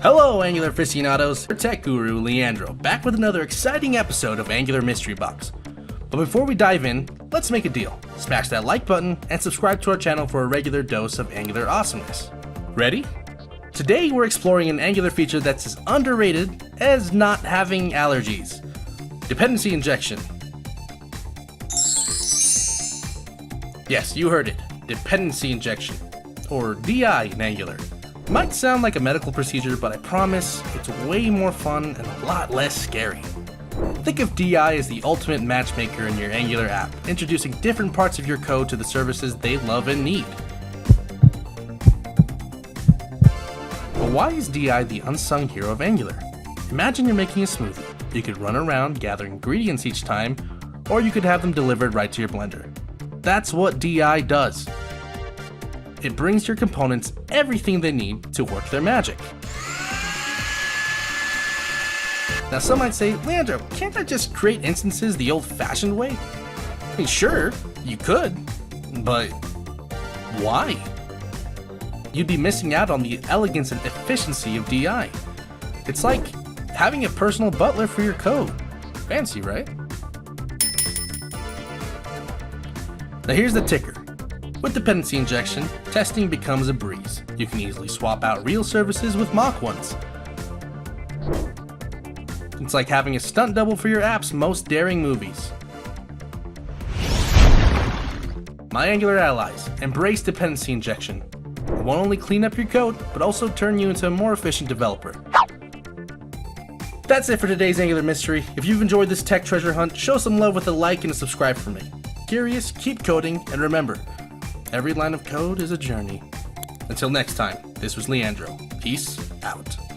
Hello Angular aficionados, your tech guru Leandro, back with another exciting episode of Angular Mystery Box. But before we dive in, let's make a deal. Smash that like button and subscribe to our channel for a regular dose of Angular awesomeness. Ready? Today we're exploring an Angular feature that's as underrated as not having allergies. Dependency Injection. Yes, you heard it. Dependency Injection, or DI in Angular. It might sound like a medical procedure, but I promise it's way more fun and a lot less scary. Think of DI as the ultimate matchmaker in your Angular app, introducing different parts of your code to the services they love and need. But why is DI the unsung hero of Angular? Imagine you're making a smoothie. You could run around gathering ingredients each time, or you could have them delivered right to your blender. That's what DI does. It brings your components everything they need to work their magic. Now some might say, Leandro, can't I just create instances the old-fashioned way? I mean, sure, you could, but why? You'd be missing out on the elegance and efficiency of DI. It's like having a personal butler for your code. Fancy, right? Now here's the ticker. With Dependency Injection, testing becomes a breeze. You can easily swap out real services with mock ones. It's like having a stunt double for your app's most daring movies. My Angular allies, embrace Dependency Injection. It won't only clean up your code, but also turn you into a more efficient developer. That's it for today's Angular Mystery. If you've enjoyed this tech treasure hunt, show some love with a like and a subscribe for me. Curious, keep coding, and remember, every line of code is a journey. Until next time, this was Leandro. Peace out.